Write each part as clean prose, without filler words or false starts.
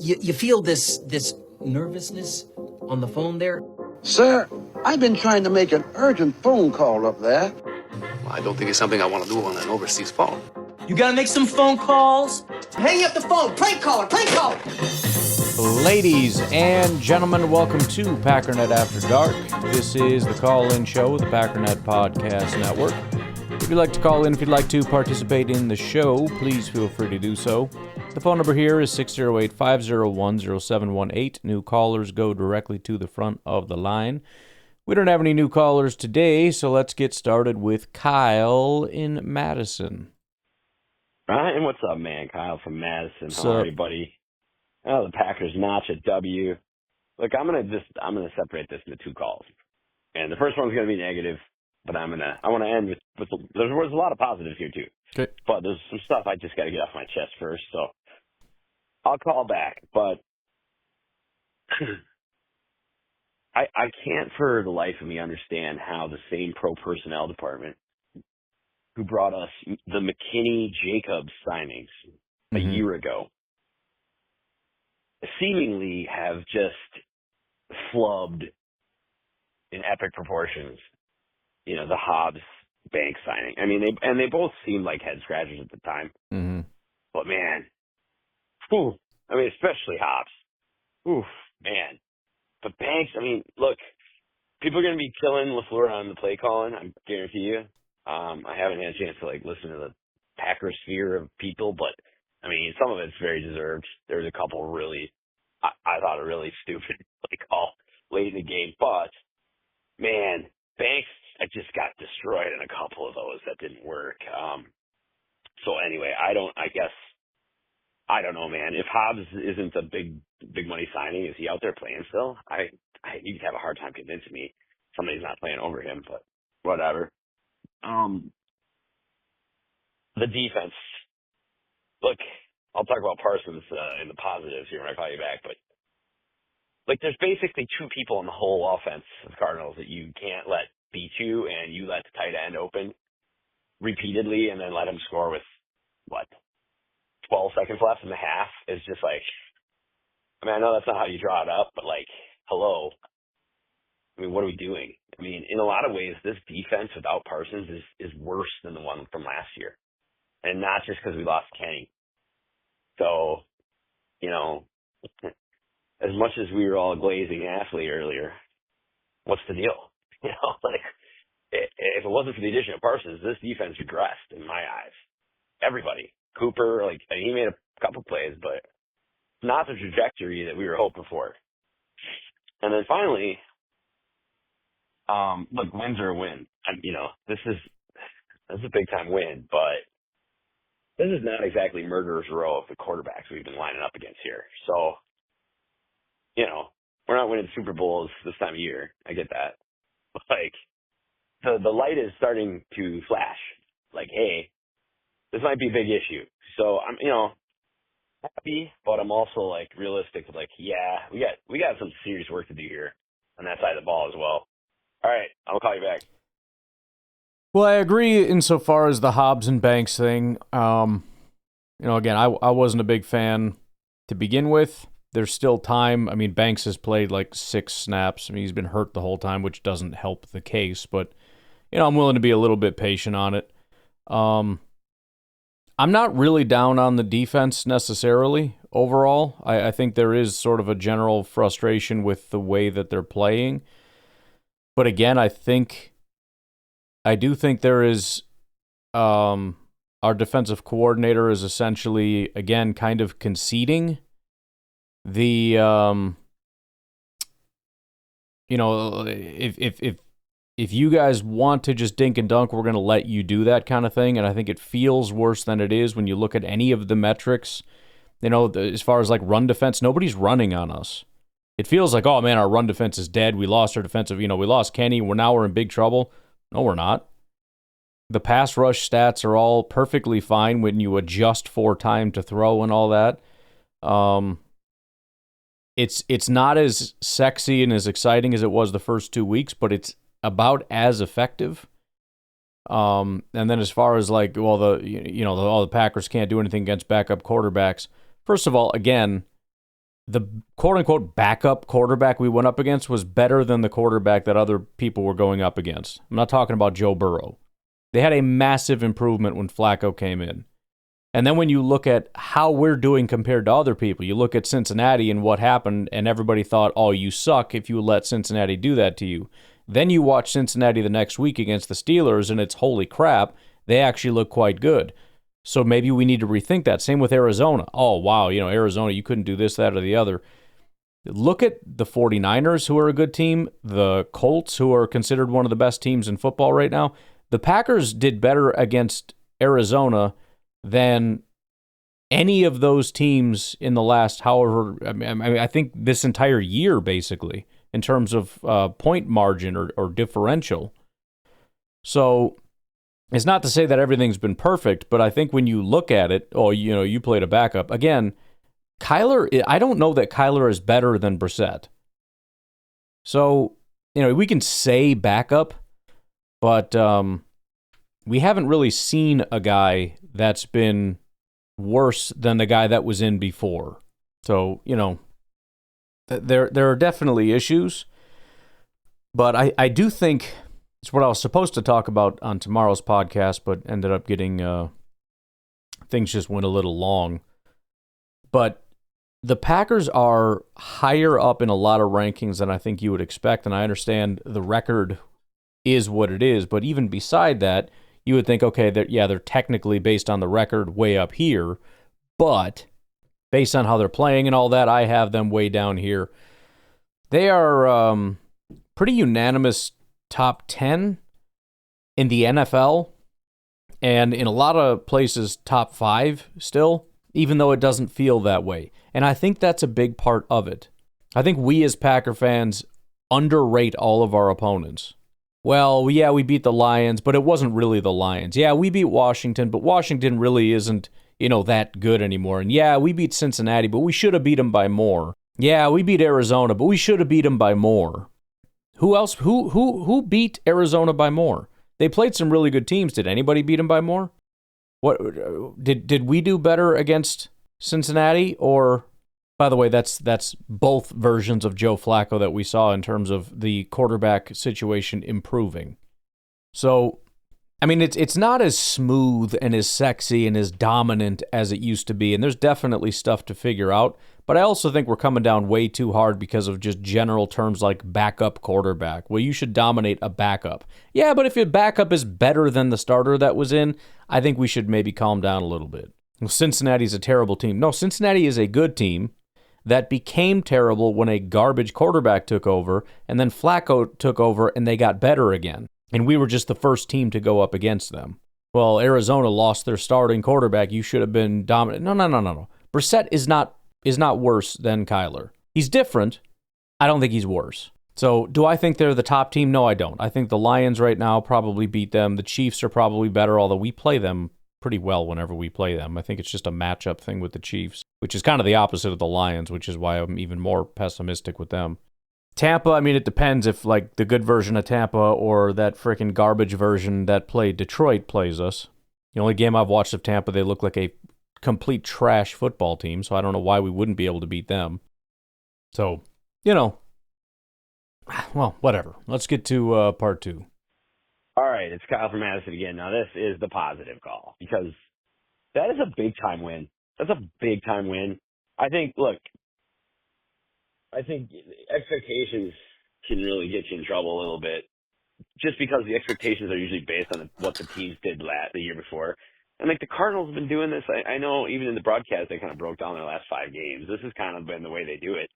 You feel this nervousness on the phone there? Sir, I've been trying to make an urgent phone call up there. Well, I don't think it's something I want to do on an overseas phone. You gotta make some phone calls. Hang up the phone. Prank caller. Prank caller. Ladies and gentlemen, welcome to Packernet After Dark. This is the call-in show of the Packernet Podcast Network. If you'd like to call in, if you'd like to participate in the show, please feel free to do so. The phone number here is 608-501-0718. New callers go directly to the front of the line. We don't have any new callers today, so let's get started with Kyle in Madison. Ryan, what's up, man? Kyle from Madison. How are you, buddy? Oh, the Packers notch a W. Look, I'm gonna separate this into two calls, and the first one's gonna be negative, but I want to end with there's a lot of positives here too. Okay. But there's some stuff I just got to get off my chest first, so I'll call back. But I can't for the life of me understand how the same pro personnel department who brought us the McKinney-Jacobs signings a year ago seemingly have just flubbed in epic proportions, you know, the Hobbs Banks signing. I mean, they both seemed like head scratchers at the time. Mm-hmm. But man, especially Hobbs. Man. But Banks, look, people are going to be killing LaFleur on the play calling, I guarantee you. I haven't had a chance to listen to the Packers sphere of people, but some of it's very deserved. There's a couple really, I thought a really stupid play call late in the game, but man, Banks, I just got destroyed in a couple of those that didn't work. So anyway, I don't know, man. If Hobbs isn't a big money signing, is he out there playing still? You'd have a hard time convincing me somebody's not playing over him, but whatever. The defense. Look, I'll talk about Parsons in the positives here when I call you back, but there's basically two people in the whole offense of the Cardinals that you can't let beat you, and you let the tight end open repeatedly and then let him score with 12 seconds left in the half is just I know that's not how you draw it up, but hello. What are we doing? In a lot of ways, this defense without Parsons is worse than the one from last year. And not just because we lost Kenny. So, as much as we were all glazing Ashley earlier, what's the deal? If it wasn't for the addition of Parsons, this defense regressed in my eyes. Everybody. Cooper, he made a couple plays, but not the trajectory that we were hoping for. And then finally, look, wins are a win. This is a big time win, but this is not exactly murderer's row of the quarterbacks we've been lining up against here. So, we're not winning Super Bowls this time of year. I get that. But the light is starting to flash. Hey, this might be a big issue. So I'm, happy, but I'm also realistic. Yeah, we got some serious work to do here on that side of the ball as well. All right, I'll call you back. Well, I agree insofar as the Hobbs and Banks thing. Again, I wasn't a big fan to begin with. There's still time. Banks has played 6 snaps. He's been hurt the whole time, which doesn't help the case. But, I'm willing to be a little bit patient on it. I'm not really down on the defense necessarily overall. I think there is sort of a general frustration with the way that they're playing. But again, I do think there is, our defensive coordinator is essentially, again, kind of conceding the, if you guys want to just dink and dunk, we're going to let you do that kind of thing. And I think it feels worse than it is when you look at any of the metrics, as far as run defense, nobody's running on us. It feels like, oh man, our run defense is dead. We lost our defensive, we lost Kenny. We're in big trouble. No, we're not. The pass rush stats are all perfectly fine when you adjust for time to throw and all that. It's not as sexy and as exciting as it was the first 2 weeks, but it's about as effective. And then as far as the Packers can't do anything against backup quarterbacks. First of all, again, the quote-unquote backup quarterback we went up against was better than the quarterback that other people were going up against. I'm not talking about Joe Burrow. They had a massive improvement when Flacco came in. And then when you look at how we're doing compared to other people, you look at Cincinnati and what happened, and everybody thought, oh, you suck if you let Cincinnati do that to you. Then you watch Cincinnati the next week against the Steelers, and it's holy crap, they actually look quite good. So maybe we need to rethink that. Same with Arizona. Oh, wow, Arizona, you couldn't do this, that, or the other. Look at the 49ers, who are a good team, the Colts, who are considered one of the best teams in football right now. The Packers did better against Arizona than any of those teams in the last, I think this entire year, basically, in terms of point margin or differential. So it's not to say that everything's been perfect, but I think when you look at it, you played a backup. Again, Kyler, I don't know that Kyler is better than Brissett. So, we can say backup, but we haven't really seen a guy that's been worse than the guy that was in before. So, there are definitely issues, but I do think it's what I was supposed to talk about on tomorrow's podcast, but ended up getting, things just went a little long. But the Packers are higher up in a lot of rankings than I think you would expect, and I understand the record is what it is, but even beside that, you would think, okay, they're technically, based on the record, way up here, but based on how they're playing and all that, I have them way down here. They are pretty unanimous top 10 in the NFL, and in a lot of places, top 5 still, even though it doesn't feel that way. And I think that's a big part of it. I think we as Packer fans underrate all of our opponents. Well, yeah, we beat the Lions, but it wasn't really the Lions. Yeah, we beat Washington, but Washington really isn't, that good anymore. And yeah, we beat Cincinnati, but we should have beat them by more. Yeah, we beat Arizona, but we should have beat them by more. Who else? Who beat Arizona by more? They played some really good teams. Did anybody beat them by more? What did we do better against Cincinnati? Or, by the way, that's both versions of Joe Flacco that we saw in terms of the quarterback situation improving. So, I mean, it's not as smooth and as sexy and as dominant as it used to be, and there's definitely stuff to figure out. But I also think we're coming down way too hard because of just general terms like backup quarterback. Well, you should dominate a backup. Yeah, but if your backup is better than the starter that was in, I think we should maybe calm down a little bit. Well, Cincinnati's a terrible team. No, Cincinnati is a good team that became terrible when a garbage quarterback took over, and then Flacco took over, and they got better again. And we were just the first team to go up against them. Well, Arizona lost their starting quarterback. You should have been dominant. No. Brissett is not worse than Kyler. He's different. I don't think he's worse. So, do I think they're the top team? No, I don't. I think the Lions right now probably beat them. The Chiefs are probably better, although we play them pretty well whenever we play them. I think it's just a matchup thing with the Chiefs, which is kind of the opposite of the Lions, which is why I'm even more pessimistic with them. Tampa, I mean, it depends if, like, the good version of Tampa or that freaking garbage version that played Detroit plays us. The only game I've watched of Tampa, they look like a complete trash football team, so I don't know why we wouldn't be able to beat them. So, well, whatever. Let's get to part 2. All right, it's Kyle from Madison again. Now, this is the positive call because that is a big-time win. That's a big-time win. I think expectations can really get you in trouble a little bit just because the expectations are usually based on what the teams did the year before. And, the Cardinals have been doing this. I know even in the broadcast they kind of broke down their last 5 games. This has kind of been the way they do it.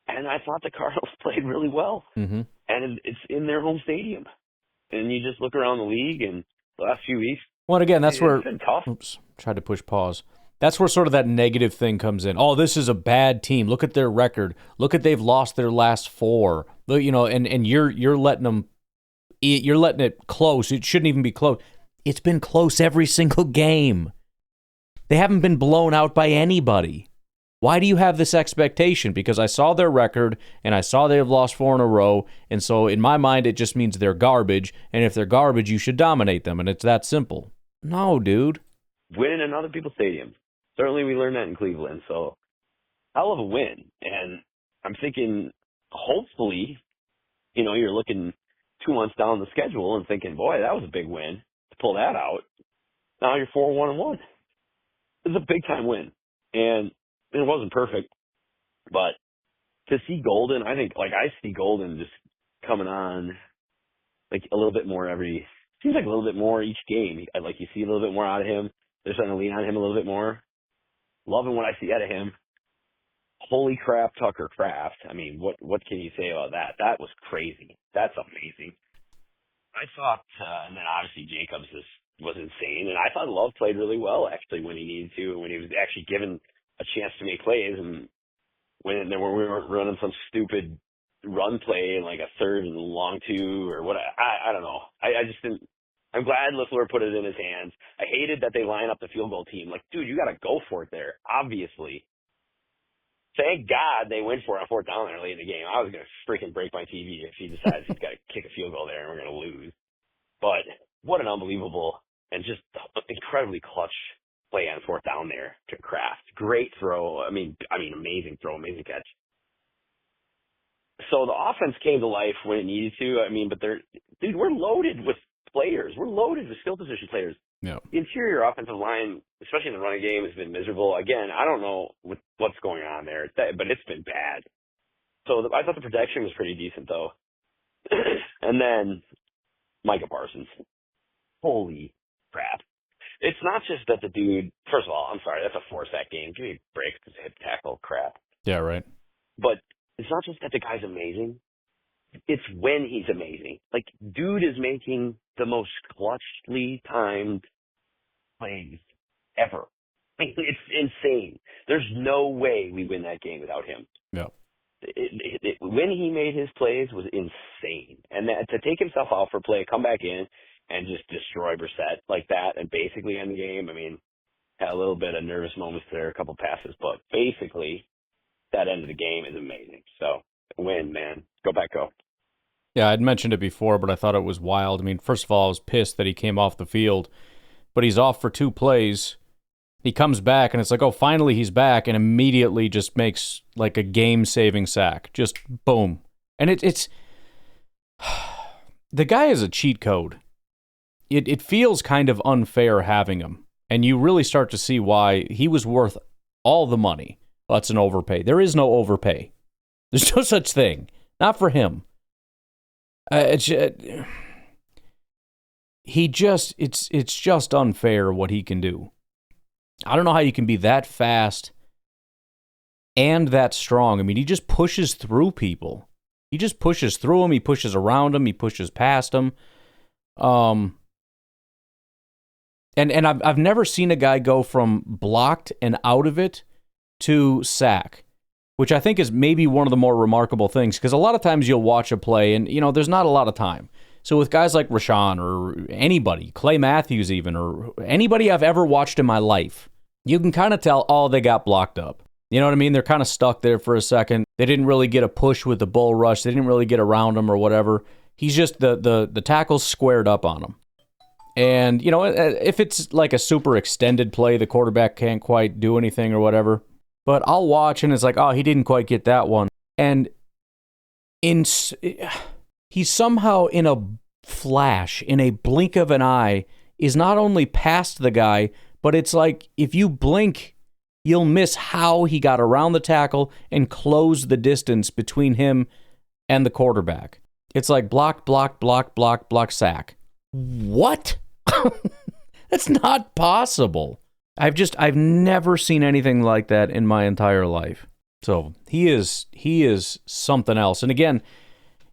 And I thought the Cardinals played really well. Mm-hmm. And it's in their home stadium. And you just look around the league and the last few weeks. Well, again, that's where. It's been tough. Oops, tried to push pause. That's where sort of that negative thing comes in. Oh, this is a bad team. Look at their record. Look at they've lost their last 4. And you're letting them. You're letting it close. It shouldn't even be close. It's been close every single game. They haven't been blown out by anybody. Why do you have this expectation? Because I saw their record, and I saw they've lost 4 in a row, and so in my mind, it just means they're garbage, and if they're garbage, you should dominate them, and it's that simple. No, dude. Win in other people's stadiums. Certainly we learned that in Cleveland, so hell of a win. And I'm thinking, hopefully, you're looking 2 months down the schedule and thinking, boy, that was a big win to pull that out. Now you're 4-1-1. It's a big time win. And it wasn't perfect, but to see Golden, I think, I see Golden just coming on, a little bit more seems like a little bit more each game. You see a little bit more out of him. They're starting to lean on him a little bit more. Loving what I see out of him. Holy crap, Tucker Kraft. I mean, what can you say about that? That was crazy. That's amazing. I thought, and then obviously Jacobs was insane, and I thought Love played really well, actually, when he needed to, and when he was actually given a chance to make plays, and when we weren't running some stupid run play in a third and long two or what. I don't know. I just didn't. I'm glad LaFleur put it in his hands. I hated that they line up the field goal team. Dude, you got to go for it there, obviously. Thank God they went for it on fourth down there late in the game. I was going to freaking break my TV if he decides he's got to kick a field goal there and we're going to lose. But what an unbelievable and just incredibly clutch play on fourth down there to Kraft. Great throw. I mean, amazing throw, amazing catch. So the offense came to life when it needed to. But we're loaded with players. We're loaded with skill position players. Yeah. The interior offensive line, especially in the running game, has been miserable. Again, I don't know what's going on there, but it's been bad. So I thought the protection was pretty decent, though. And then Micah Parsons. Holy crap. It's not just that the dude, first of all, I'm sorry, that's a 4-sack game. Give me a break because hip tackle crap. Yeah, right. But it's not just that the guy's amazing. It's when he's amazing. Dude is making the most clutchly timed plays ever. It's insane. There's no way we win that game without him. Yeah. When he made his plays was insane. And that, to take himself out for a play, come back in, and just destroy Brissett like that and basically end the game. Had a little bit of nervous moments there, a couple passes, but basically that end of the game is amazing. So win, man. Go back, go. Yeah, I'd mentioned it before, but I thought it was wild. First of all, I was pissed that he came off the field, but he's off for 2 plays. He comes back, and it's oh, finally he's back, and immediately just makes a game-saving sack. Just boom. And it's the guy is a cheat code. It feels kind of unfair having him, and you really start to see why he was worth all the money. Well, that's an overpay. There is no overpay. There's no such thing. Not for him. It's just unfair what he can do. I don't know how you can be that fast and that strong. He just pushes through people. He just pushes through them. He pushes around them. He pushes past them. And I've never seen a guy go from blocked and out of it to sack, which I think is maybe one of the more remarkable things, because a lot of times you'll watch a play and, there's not a lot of time. So with guys like Rashawn or anybody, Clay Matthews even, or anybody I've ever watched in my life, you can kind of tell, oh, they got blocked up. You know what I mean? They're kind of stuck there for a second. They didn't really get a push with the bull rush. They didn't really get around him or whatever. He's just, the tackle's squared up on him. And, if it's a super extended play, the quarterback can't quite do anything or whatever. But I'll watch and it's oh, he didn't quite get that one. And he somehow, in a flash, in a blink of an eye, is not only past the guy, but it's if you blink, you'll miss how he got around the tackle and closed the distance between him and the quarterback. It's block, block, block, block, block, sack. What? That's not possible. I've never seen anything like that in my entire life. So he is something else. And again,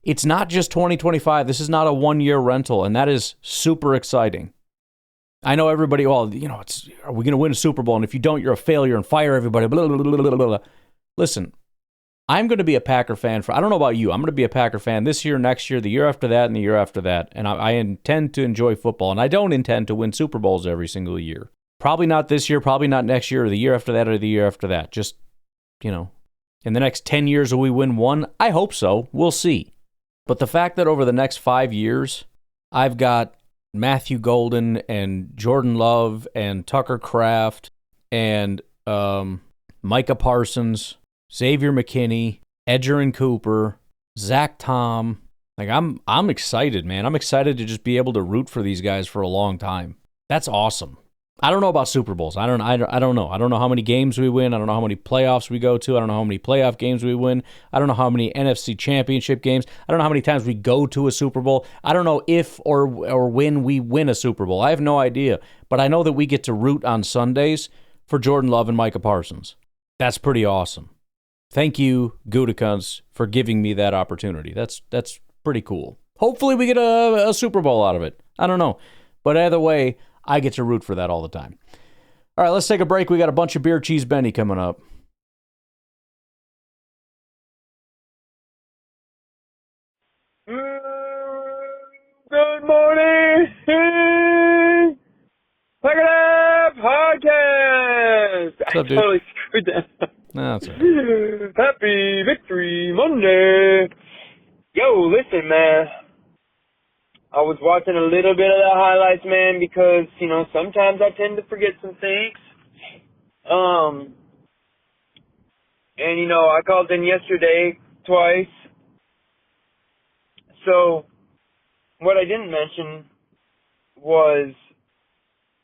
it's not just 2025. This is not a 1-year rental, and that is super exciting. I know everybody, are we going to win a Super Bowl? And if you don't, you're a failure and fire everybody. Blah, blah, blah, blah, blah, blah. Listen, I'm going to be a Packer fan I don't know about you. I'm going to be a Packer fan this year, next year, the year after that, and the year after that. And I intend to enjoy football. And I don't intend to win Super Bowls every single year. Probably not this year, probably not next year, or the year after that, or the year after that. Just, in the next 10 years, will we win one? I hope so. We'll see. But the fact that over the next 5 years, I've got Matthew Golden and Jordan Love and Tucker Kraft and Micah Parsons Xavier McKinney, Edgerrin Cooper, Zach Tom. Like, I'm excited, man. I'm excited to just be able to root for these guys for a long time. That's awesome. I don't know about Super Bowls. I don't know. I don't know how many games we win. I don't know how many playoffs we go to. I don't know how many playoff games we win. I don't know how many NFC Championship games. I don't know how many times we go to a Super Bowl. I don't know if or when we win a Super Bowl. I have no idea. But I know that we get to root on Sundays for Jordan Love and Micah Parsons. That's pretty awesome. Thank you, Gutekunst, for giving me that opportunity. That's pretty cool. Hopefully we get a Super Bowl out of it. I don't know. But either way, I get to root for that all the time. All right, let's take a break. We got a bunch of Beer Cheese Benny coming up. Good morning, Packernet Podcast. What's up, dude? I totally screwed that up. No, that's all right. Happy Victory Monday. Yo, listen, man. I was watching a little bit of the highlights, man, because, sometimes I tend to forget some things. And, I called in yesterday twice. So, what I didn't mention was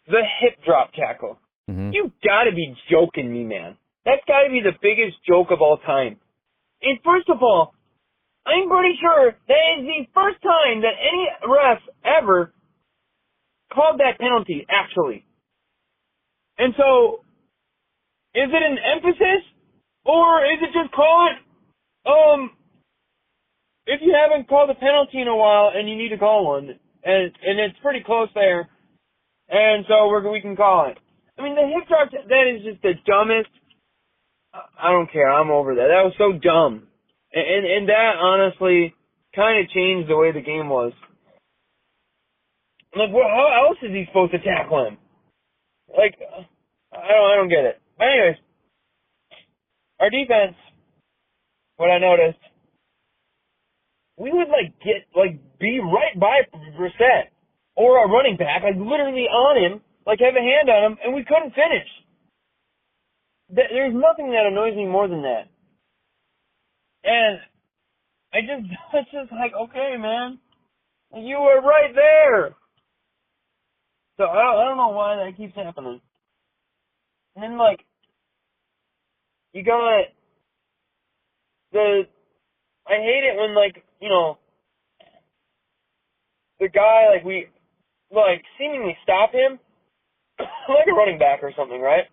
the hip drop tackle. Mm-hmm. You gotta be joking me, man. That's gotta be the biggest joke of all time. And first of all, I'm pretty sure that is the first time that any ref ever called that penalty, actually. And so, is it an emphasis? Or is it just call it, if you haven't called a penalty in a while and you need to call one, and it's pretty close there, and so we can call it. I mean, the hip drop, that is just the dumbest. I don't care. I'm over that. That was so dumb. And that, honestly, kind of changed the way the game was. Like, how else is he supposed to tackle him? Like, I don't get it. But anyways, our defense, what I noticed, we would, be right by Brissett or our running back, literally on him, have a hand on him, and we couldn't finish. There's nothing that annoys me more than that. And it's just like, okay, man, you were right there. So I don't know why that keeps happening. And then, you got I hate it when, the guy, we seemingly stop him, like a running back or something, right?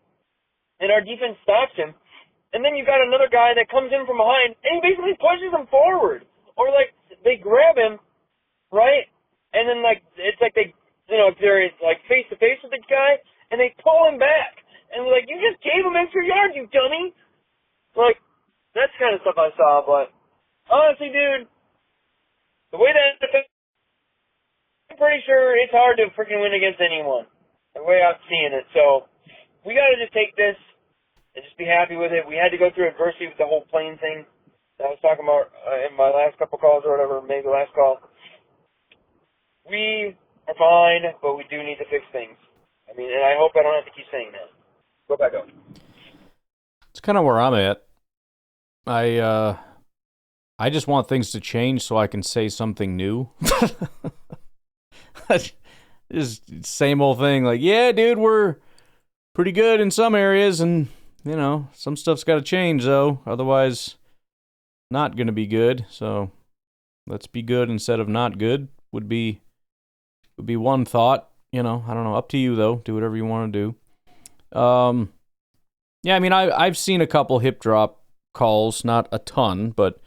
And our defense stops him. And then you got another guy that comes in from behind, and he basically pushes him forward. Or, they grab him, right? And then, it's like they, if they're, face-to-face with the guy, and they pull him back. And, you just gave him extra yards, you dummy! That's kind of stuff I saw, but honestly, dude, the way that I'm pretty sure it's hard to freaking win against anyone, the way I'm seeing it. So, we gotta just take this and just be happy with it. We had to go through adversity with the whole plane thing that I was talking about in my last couple calls or whatever, maybe the last call. We are fine, but we do need to fix things. I mean, and I hope I don't have to keep saying that. Go back up. It's kind of where I'm at. I just want things to change so I can say something new. Just same old thing. Yeah, dude, we're pretty good in some areas, and some stuff's got to change, though. Otherwise, not going to be good. So let's be good instead of not good would be one thought. I don't know. Up to you, though. Do whatever you want to do. Yeah, I mean, I've seen a couple hip drop calls, not a ton, but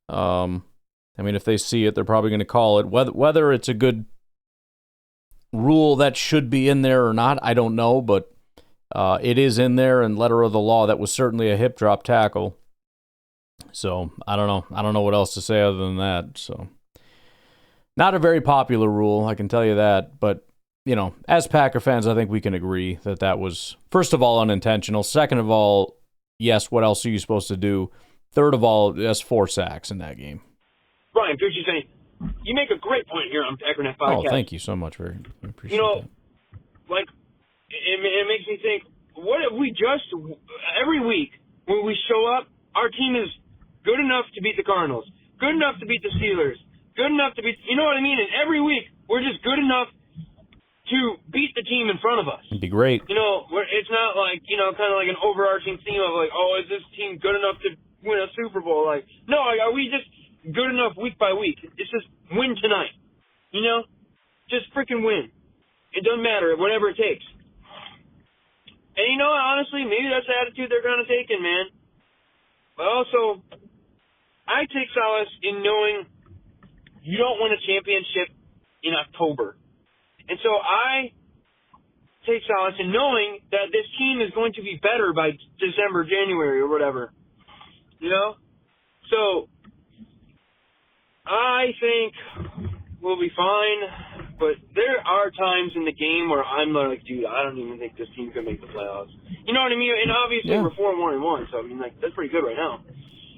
if they see it, they're probably going to call it. Whether it's a good rule that should be in there or not, I don't know, but it is in there, and letter of the law, that was certainly a hip drop tackle. So I don't know. I don't know what else to say other than that. So not a very popular rule, I can tell you that. But as Packer fans, I think we can agree that was, first of all, unintentional. Second of all, yes, what else are you supposed to do? Third of all, that's 4 sacks in that game. Brian, Gucci saying, you make a great point here on Packernet Podcast. Oh, thank you so much. I appreciate that. It makes me think, what if we just, every week, when we show up our team is good enough to beat the Cardinals, good enough to beat the Steelers, good enough to beat, you know what I mean? And every week, we're just good enough to beat the team in front of us. It'd be great. You know, it's not like, you know, kind of like an overarching theme of like, oh, is this team good enough to win a Super Bowl? Like, no, like, are we just good enough week by week? It's just win tonight. You know? Just freaking win. It doesn't matter, whatever it takes. And you know, honestly, maybe that's the attitude they're going to take in, man. But also, I take solace in knowing you don't win a championship in October. And so I take solace in knowing that this team is going to be better by December, January, or whatever. You know? So, I think we'll be fine. But there are times in the game where I'm like, dude, I don't even think this team can make the playoffs. You know what I mean? And obviously we're 4-1-1, so I mean, like, that's pretty good right now.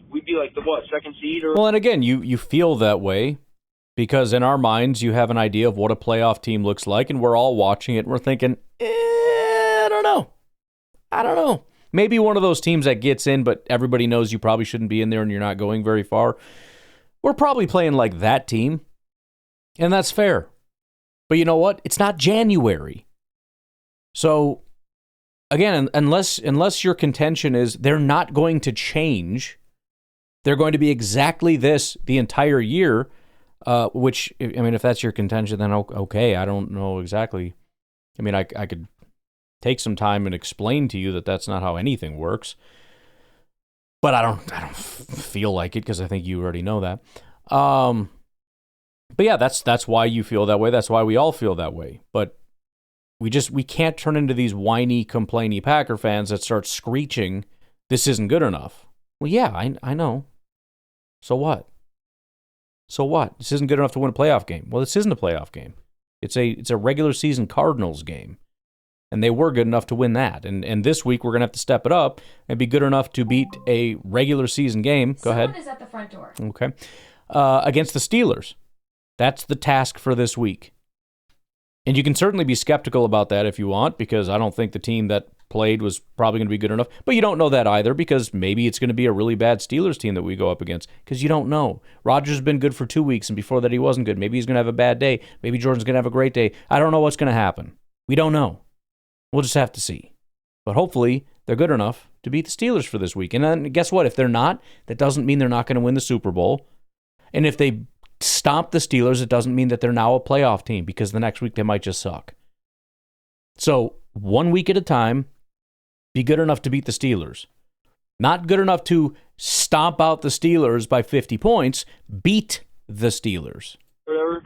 We'd be like the second seed or. Well, and again, you feel that way because in our minds you have an idea of what a playoff team looks like, and we're all watching it and we're thinking, I don't know. Maybe one of those teams that gets in, but everybody knows you probably shouldn't be in there and you're not going very far. We're probably playing like that team, and that's fair. But you know what? It's not January. So, again, unless your contention is they're not going to change, they're going to be exactly this the entire year, which, I mean, if that's your contention, then okay, I don't know exactly. I mean, I could take some time and explain to you that that's not how anything works. But I don't feel like it because I think you already know that. But yeah, that's why you feel that way. That's why we all feel that way. But we can't turn into these whiny, complainy Packer fans that start screeching, this isn't good enough. Well, yeah, I know. So what? This isn't good enough to win a playoff game. Well, this isn't a playoff game. It's a regular season Cardinals game. And they were good enough to win that. And this week, we're going to have to step it up and be good enough to beat a regular season game. Go ahead. Someone is at the front door. Okay. Against the Steelers. That's the task for this week. And you can certainly be skeptical about that if you want, because I don't think the team that played was probably going to be good enough. But you don't know that either, because maybe it's going to be a really bad Steelers team that we go up against, because you don't know. Rodgers has been good for 2 weeks, and before that he wasn't good. Maybe he's going to have a bad day. Maybe Jordan's going to have a great day. I don't know what's going to happen. We don't know. We'll just have to see. But hopefully they're good enough to beat the Steelers for this week. And then guess what? If they're not, that doesn't mean they're not going to win the Super Bowl. And if they stomp the Steelers, it doesn't mean that they're now a playoff team, because the next week they might just suck. So 1 week at a time, be good enough to beat the Steelers. Not good enough to stomp out the Steelers by 50 points, beat the Steelers. Whatever.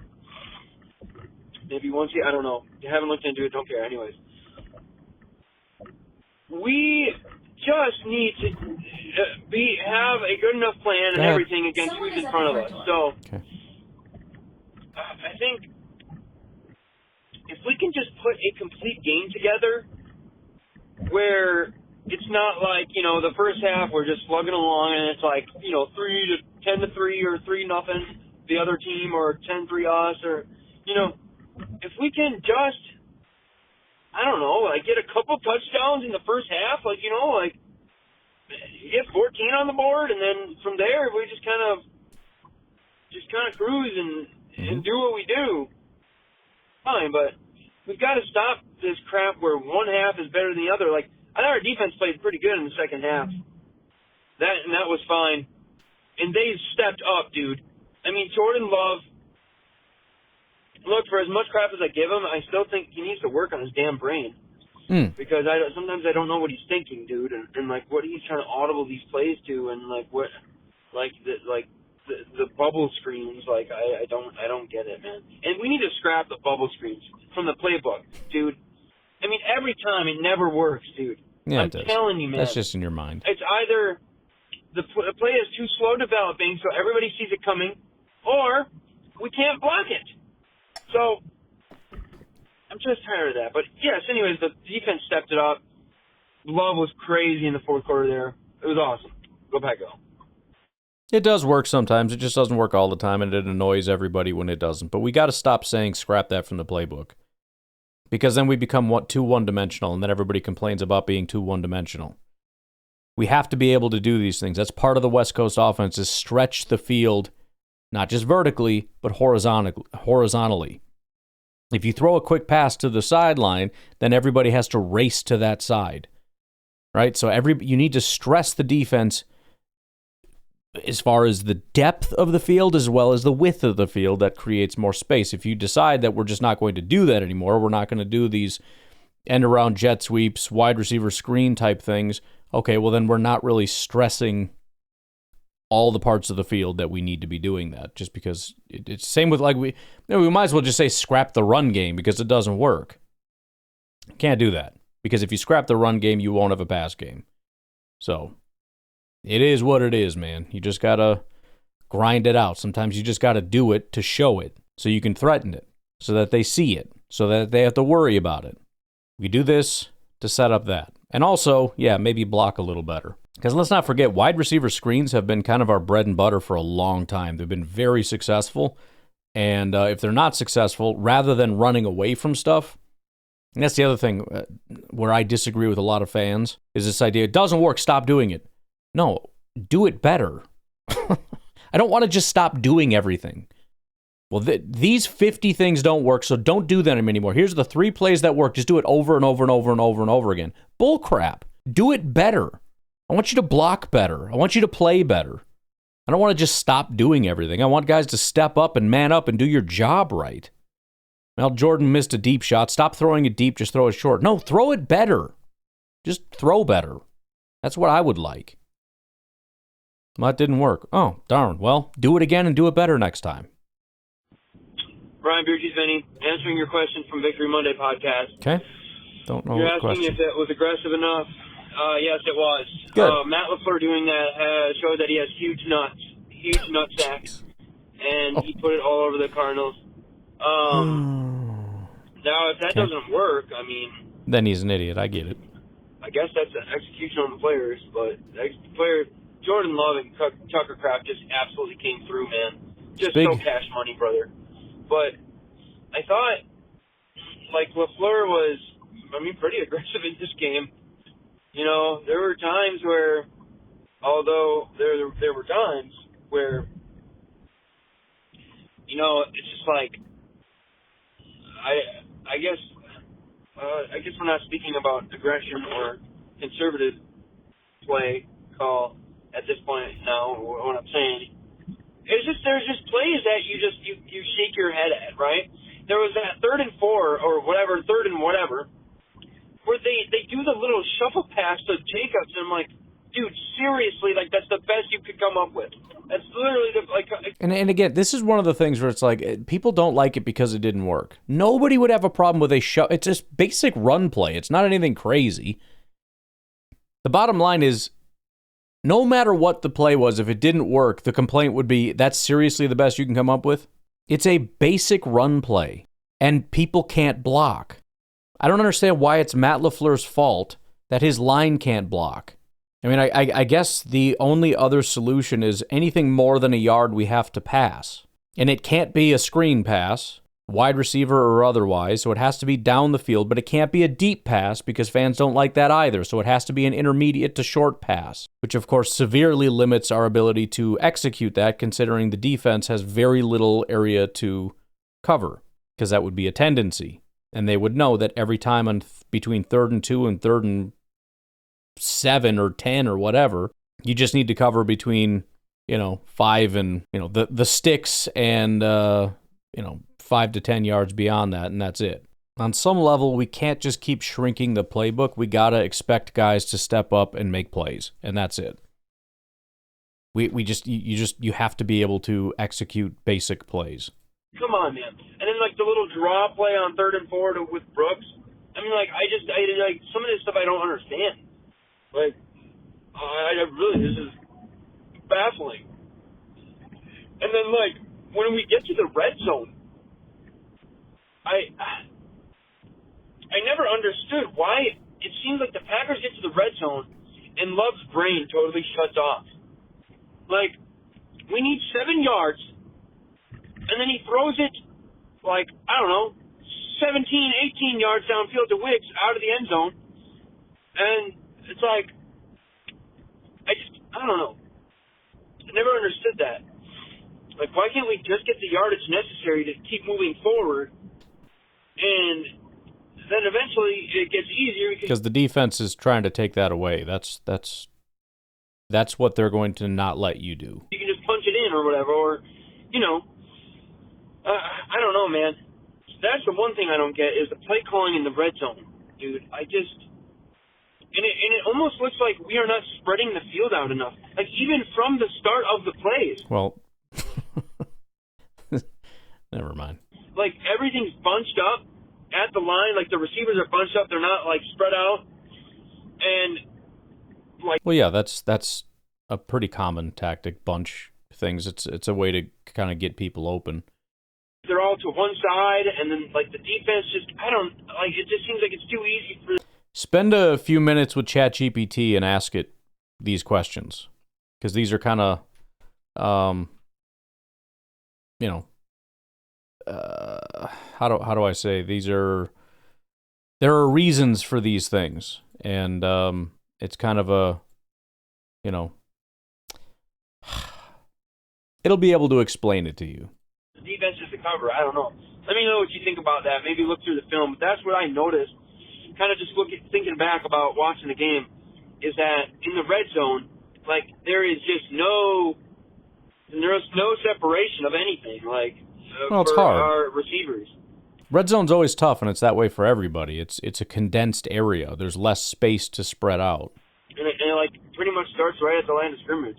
Maybe once I don't know. You haven't looked into it, don't care. Anyways. We just need to have a good enough plan and everything against who's in front of us. So, I think if we can just put a complete game together where it's not like, you know, the first half we're just slugging along and it's like, you know, 10-3 or 3-0 the other team, or 10-3 us, or, you know, if we can just, I don't know, like get a couple touchdowns in the first half, like, you know, like get 14 on the board, and then from there we just kind of cruise and do what we do. Fine, but we've got to stop this crap where one half is better than the other. Like, I thought our defense played pretty good in the second half. That was fine, and they stepped up, dude. I mean, Jordan Love. Look, for as much crap as I give him, I still think he needs to work on his damn brain. Because sometimes I don't know what he's thinking, dude, and like what he's trying to audible these plays to, and like what, like the bubble screens. Like I don't get it, man. And we need to scrap the bubble screens from the playbook, dude. I mean, every time it never works, dude. Yeah, I'm telling you, man. That's just in your mind. It's either the play is too slow developing, so everybody sees it coming, or we can't block it. So, I'm just tired of that. But, yes, anyways, the defense stepped it up. Love was crazy in the fourth quarter there. It was awesome. Go Pack, go. It does work sometimes. It just doesn't work all the time, and it annoys everybody when it doesn't. But we got to stop saying scrap that from the playbook, because then we become too one-dimensional, and then everybody complains about being too one-dimensional. We have to be able to do these things. That's part of the West Coast offense, is stretch the field, not just vertically, but horizontally. If you throw a quick pass to the sideline, then everybody has to race to that side, right? So you need to stress the defense as far as the depth of the field as well as the width of the field. That creates more space. If you decide that we're just not going to do that anymore, we're not going to do these end-around jet sweeps, wide receiver screen type things, okay, well then we're not really stressing all the parts of the field that we need to be doing that, just because it's same with we might as well just say scrap the run game because it doesn't work. Can't do that, because if you scrap the run game, you won't have a pass game. So it is what it is, man. You just got to grind it out. Sometimes you just got to do it to show it so you can threaten it, so that they see it, so that they have to worry about it. We do this to set up that. And also, yeah, maybe block a little better. Because let's not forget, wide receiver screens have been kind of our bread and butter for a long time. They've been very successful. And if they're not successful, rather than running away from stuff, and that's the other thing where I disagree with a lot of fans, is this idea, it doesn't work, stop doing it. No, do it better. I don't want to just stop doing everything. Well, these 50 things don't work, so don't do them anymore. Here's the 3 plays that work. Just do it over and over and over and over and over again. Bull crap. Do it better. I want you to block better. I want you to play better. I don't want to just stop doing everything. I want guys to step up and man up and do your job right. Well, Jordan missed a deep shot. Stop throwing it deep, just throw it short. No, throw it better. Just throw better. That's what I would like. Well, that didn't work. Oh, darn. Well, do it again and do it better next time. Brian Beardy's Vinny, answering your question from Victory Monday podcast. Okay. Don't know You're what asking question. if it was aggressive enough. Yes, it was. Good. Matt LaFleur doing that showed that he has huge nut sacks, and he put it all over the Cardinals. Now, if that doesn't work, I mean... Then he's an idiot. I get it. I guess that's an execution on the players, but Jordan Love and Tucker Kraft just absolutely came through, man. Just so cash money, brother. But I thought, LaFleur was, pretty aggressive in this game. You know, there were times where, although there were times where, it's just I guess we're not speaking about aggression or conservative play call at this point now. What I'm saying, there's just plays that you shake your head at, right? There was that 3rd and 4 or whatever, 3rd and whatever, where they do the little shuffle pass to Jacobs, and I'm like, dude, seriously, that's the best you could come up with. That's literally And again, this is one of the things where it's like, people don't like it because it didn't work. Nobody would have a problem with it's just basic run play. It's not anything crazy. The bottom line is, no matter what the play was, if it didn't work, the complaint would be, that's seriously the best you can come up with? It's a basic run play, and people can't block. I don't understand why it's Matt LaFleur's fault that his line can't block. I mean, I guess the only other solution is anything more than a yard we have to pass. And it can't be a screen pass, wide receiver or otherwise, so it has to be down the field, but it can't be a deep pass because fans don't like that either, so it has to be an intermediate to short pass, which of course severely limits our ability to execute that, considering the defense has very little area to cover, because that would be a tendency. And they would know that every time on between 3rd and 2 and 3rd and 7 or 10 or whatever, you just need to cover between, 5 and, the sticks and, 5 to 10 yards beyond that, and that's it. On some level, we can't just keep shrinking the playbook. We got to expect guys to step up and make plays, and that's it. You have to be able to execute basic plays. Come on, man. And then, the little draw play on 3rd and 4 with Brooks. I mean, some of this stuff I don't understand. This is baffling. And then, when we get to the red zone, I never understood why it seems like the Packers get to the red zone and Love's brain totally shuts off. We need 7 yards, and then he throws it, 17, 18 yards downfield to Wicks out of the end zone. And it's I don't know. I never understood that. Like, why can't we just get the yardage necessary to keep moving forward? And then eventually it gets easier because the defense is trying to take that away. That's what they're going to not let you do. You can just punch it in or whatever, or, you know, I don't know, man. That's the one thing I don't get is the play calling in the red zone, dude. And it almost looks like we are not spreading the field out enough. Like, even from the start of the plays. Well, never mind. Like, everything's bunched up at the line. Like, the receivers are bunched up. They're not, like, spread out. And, like... Well, yeah, that's a pretty common tactic, bunch things. It's a way to kind of get people open. They're all to one side, and then, like, the defense just... it just seems like it's too easy for... Spend a few minutes with ChatGPT and ask it these questions, because these are kind of, how do I say, there are reasons for these things, and it's kind of a, it'll be able to explain it to you. The defense is the cover. I don't know. Let me know what you think about that. Maybe look through the film. But that's what I noticed. Kind of just thinking back about watching the game, is that in the red zone, like, there's no separation of anything, like, well, it's for hard. our receivers. Red zone's always tough, and it's that way for everybody. It's a condensed area. There's less space to spread out. And it like, pretty much starts right at the line of scrimmage.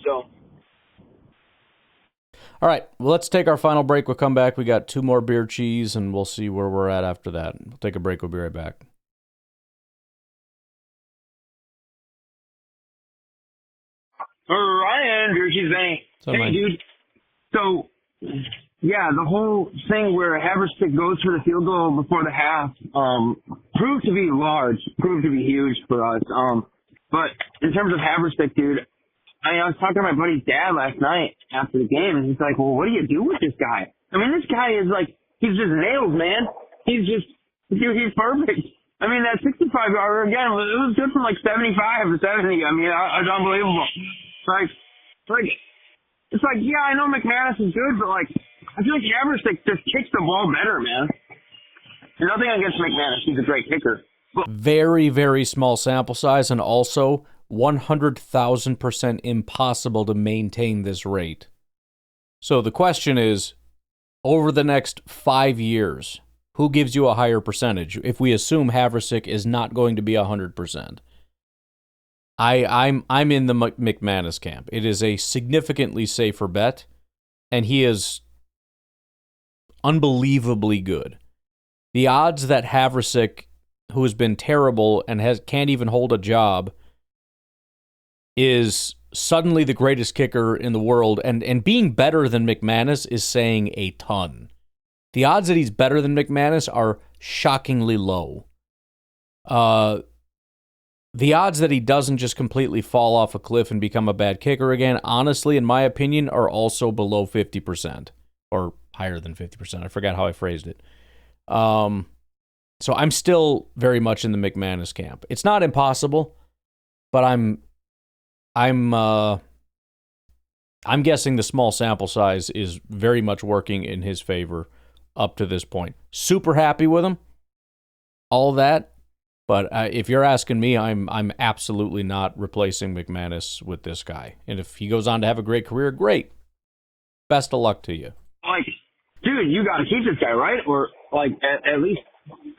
So... All right, well, let's take our final break. We'll come back. We got 2 more beer cheese, and we'll see where we're at after that. We'll take a break. We'll be right back. Ryan, beer cheese bang. Hey, dude. So, yeah, the whole thing where Haverstick goes for the field goal before the half proved to be large, proved to be huge for us. But in terms of Haverstick, dude, I was talking to my buddy's dad last night after the game, and he's like, well, what do you do with this guy? I mean, this guy is like, he's just nailed, man. He's perfect. I mean, that 65-yarder, again, it was good from like 75 to 70. I mean, it's unbelievable. It's like, yeah, I know McManus is good, but like, I feel like Haverstick just kicks the ball better, man. And nothing against McManus. He's a great kicker. Very, very small sample size, and also 100,000% impossible to maintain this rate. So the question is, over the next 5 years, who gives you a higher percentage? If we assume Haverstick is not going to be 100%, I'm in the McManus camp. It is a significantly safer bet, and he is unbelievably good. The odds that Haverstick, who has been terrible and can't even hold a job, is suddenly the greatest kicker in the world, and being better than McManus is saying a ton. The odds that he's better than McManus are shockingly low. The odds that he doesn't just completely fall off a cliff and become a bad kicker again, honestly, in my opinion, are also below 50%, or higher than 50%. I forgot how I phrased it. So I'm still very much in the McManus camp. It's not impossible, but I'm guessing the small sample size is very much working in his favor up to this point. Super happy with him, all of that. But if you're asking me, I'm absolutely not replacing McManus with this guy. And if he goes on to have a great career, great. Best of luck to you. Like, dude, you got to keep this guy, right? Or like at least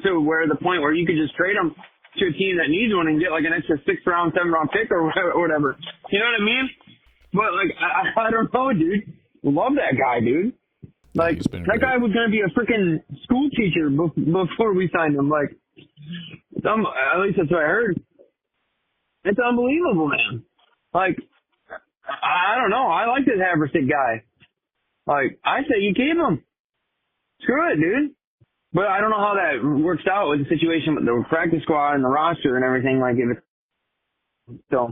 to where the point where you could just trade him to a team that needs one and get like an extra 6th round, 7th round pick or whatever. You know what I mean? But like, I don't know, dude. Love that guy, dude. Like, that guy was going to be a freaking school teacher before we signed him. Like, at least that's what I heard. It's unbelievable, man. Like, I don't know. I like this Haverstick guy. Like, I say you keep him. Screw it, dude. But I don't know how that works out with the situation with the practice squad and the roster and everything. Like, if it's so,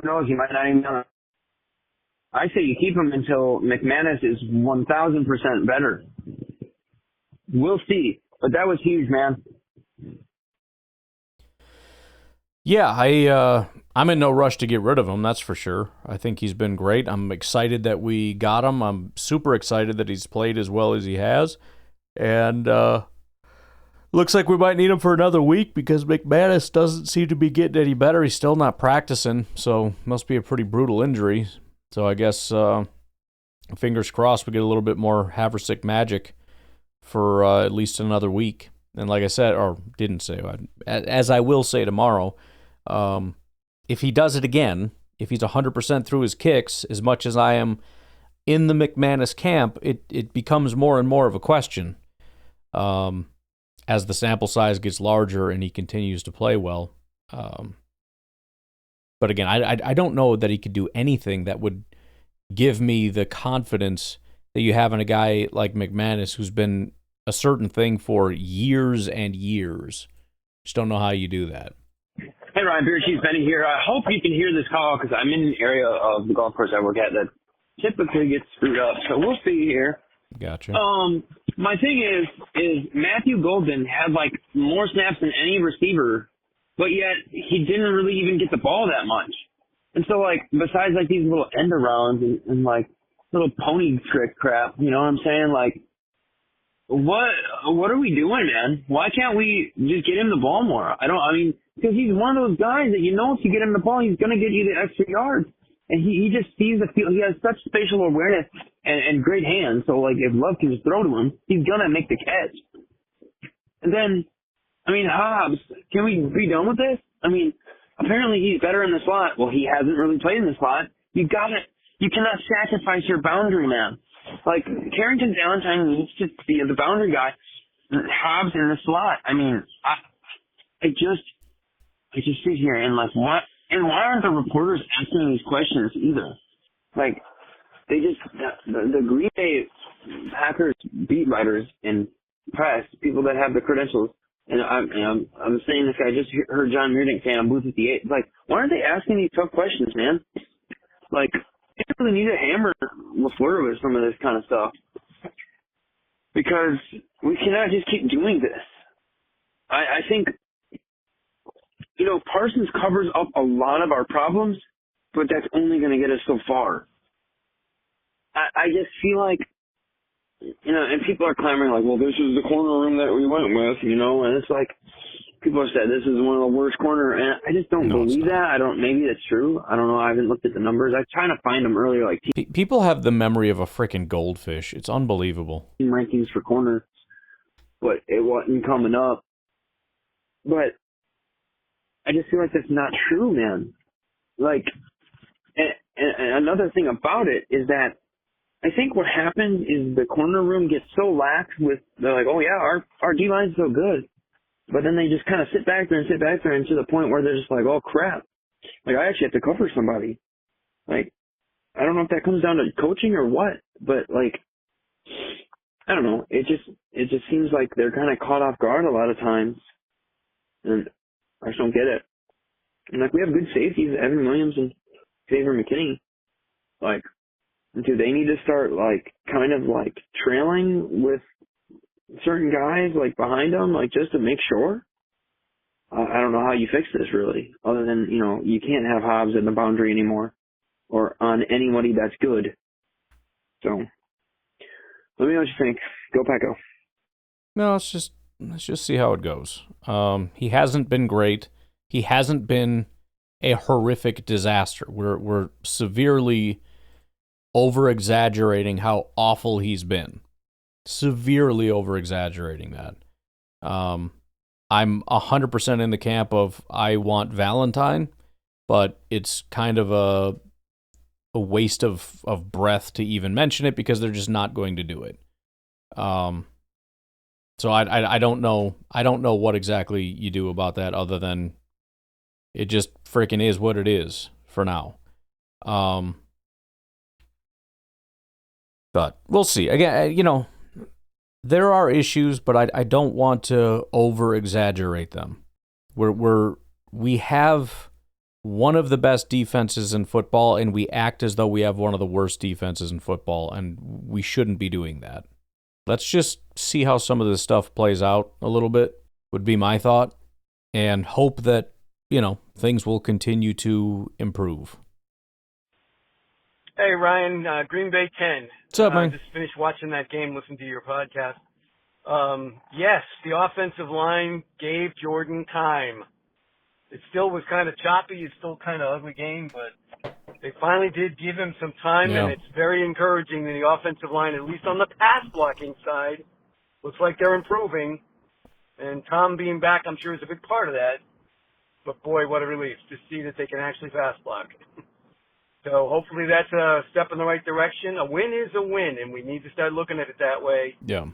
who knows? You might not even know. I say you keep him until McManus is 1,000% better. We'll see. But that was huge, man. Yeah, I'm in no rush to get rid of him, that's for sure. I think he's been great. I'm excited that we got him. I'm super excited that he's played as well as he has. And looks like we might need him for another week because McManus doesn't seem to be getting any better. He's still not practicing, so must be a pretty brutal injury. So I guess fingers crossed we get a little bit more Haversick magic for at least another week. And like I said, or didn't say, as I will say tomorrow, if he does it again, if he's 100% through his kicks, as much as I am in the McManus camp, it becomes more and more of a question as the sample size gets larger and he continues to play well. But again, I don't know that he could do anything that would give me the confidence that you have in a guy like McManus who's been a certain thing for years and years. Just don't know how you do that. Hey, Ryan, Beer Chief Benny here. I hope you can hear this call because I'm in an area of the golf course I work at that typically gets screwed up. So we'll see here. Gotcha. My thing is Matthew Golden had like more snaps than any receiver, but yet he didn't really even get the ball that much. And so like besides like these little end arounds and like little pony trick crap, you know what I'm saying? Like what are we doing, man? Why can't we just get him the ball more? Because he's one of those guys that you know if you get him the ball, he's gonna get you the extra yards. And he just sees the field. He has such spatial awareness and great hands. So, like, if Love can just throw to him, he's going to make the catch. And then, Hobbs, can we be done with this? Apparently he's better in the slot. Well, he hasn't really played in the slot. You cannot sacrifice your boundary man. Like, Carrington Valentine needs to be the boundary guy. Hobbs in the slot. I just sit here and, like, what? And why aren't the reporters asking these questions either? Like, they just, the Green Bay Packers beat writers and press, people that have the credentials, and I'm saying this, I just heard John Meerdink saying on Booth 58, like, why aren't they asking these tough questions, man? Like, they really need to hammer LaFleur with some of this kind of stuff. Because we cannot just keep doing this. I think, Parsons covers up a lot of our problems, but that's only going to get us so far. I just feel like, and people are clamoring like, well, this is the corner room that we went with, and it's like, people have said this is one of the worst corner, and I just don't believe that. Maybe that's true. I don't know. I haven't looked at the numbers. I was trying to find them earlier. Like people have the memory of a freaking goldfish. It's unbelievable. Team rankings for corner, but it wasn't coming up. But I just feel like that's not true, man. Like, and another thing about it is that I think what happens is the corner room gets so lax they're like, oh yeah, our D-line's so good. But then they just kind of sit back there and to the point where they're just like, oh crap. Like, I actually have to cover somebody. Like, I don't know if that comes down to coaching or what, but like, I don't know. It just seems like they're kind of caught off guard a lot of times. And I just don't get it. And like, we have good safeties, Evan Williams and Xavier McKinney. Like, do they need to start like kind of like trailing with certain guys like behind them, like just to make sure? I don't know how you fix this really, other than, you can't have Hobbs in the boundary anymore or on anybody that's good. So let me know what you think. Go Paco. No, let's just see how it goes. He hasn't been great. He hasn't been a horrific disaster. We're severely over-exaggerating how awful he's been. Severely over-exaggerating that. I'm 100% in the camp of I want Valentine, but it's kind of a waste of breath to even mention it because they're just not going to do it. So I don't know. I don't know what exactly you do about that other than it just freaking is what it is for now. But we'll see. Again, there are issues, but I don't want to over-exaggerate them. We have one of the best defenses in football, and we act as though we have one of the worst defenses in football, and we shouldn't be doing that. Let's just see how some of this stuff plays out a little bit, would be my thought, and hope that, things will continue to improve. Hey, Ryan, Green Bay 10. What's up, man? Just finished watching that game, listening to your podcast. Yes, the offensive line gave Jordan time. It still was kind of choppy. It's still kind of ugly game, but they finally did give him some time, Yeah. and it's very encouraging that the offensive line, at least on the pass blocking side, looks like they're improving. And Tom being back, I'm sure, is a big part of that. But boy, what a relief to see that they can actually pass block. So hopefully that's a step in the right direction. A win is a win, and we need to start looking at it that way. Yeah.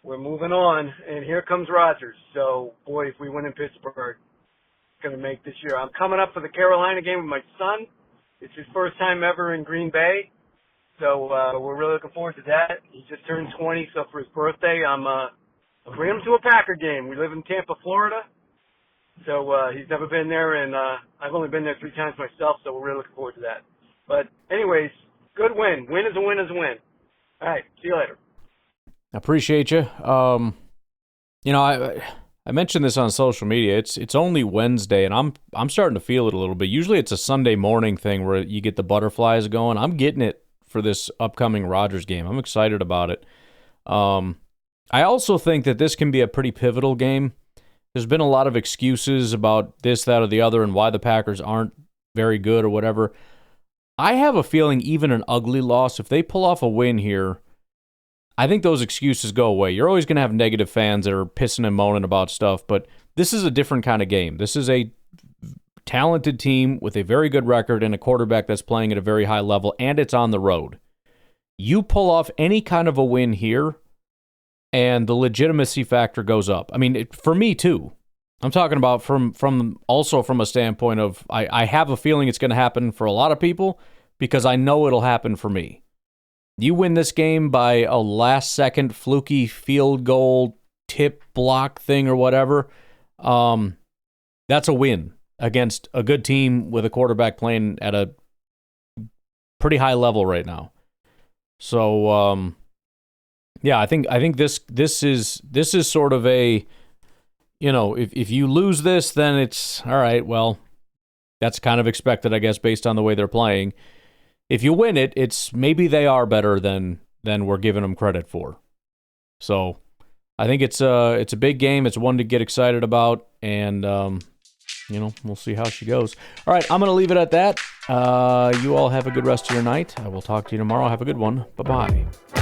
We're moving on, and here comes Rodgers. So, boy, if we win in Pittsburgh, it's going to make this year. I'm coming up for the Carolina game with my son. It's his first time ever in Green Bay. So we're really looking forward to that. He just turned 20, so for his birthday, I'm bringing him to a Packer game. We live in Tampa, Florida. So he's never been there, and I've only been there 3 times myself, so we're really looking forward to that. But anyways, good win. Win is a win is a win. All right, see you later. I appreciate you. I mentioned this on social media. It's only Wednesday, and I'm starting to feel it a little bit. Usually it's a Sunday morning thing where you get the butterflies going. I'm getting it for this upcoming Rodgers game. I'm excited about it. I also think that this can be a pretty pivotal game. There's been a lot of excuses about this, that, or the other, and why the Packers aren't very good or whatever. I have a feeling even an ugly loss, if they pull off a win here, I think those excuses go away. You're always going to have negative fans that are pissing and moaning about stuff, but this is a different kind of game. This is a talented team with a very good record and a quarterback that's playing at a very high level, and it's on the road. You pull off any kind of a win here, and the legitimacy factor goes up. I mean, for me too. I'm talking about from a standpoint of I have a feeling it's going to happen for a lot of people because I know it'll happen for me. You win this game by a last-second fluky field goal tip block thing or whatever, that's a win against a good team with a quarterback playing at a pretty high level right now. So, yeah, I think this is sort of a, if you lose this, then it's all right. Well, that's kind of expected, I guess, based on the way they're playing. If you win it, it's maybe they are better than we're giving them credit for. So I think it's a big game. It's one to get excited about, and we'll see how she goes. All right, I'm going to leave it at that. You all have a good rest of your night. I will talk to you tomorrow. Have a good one. Bye-bye.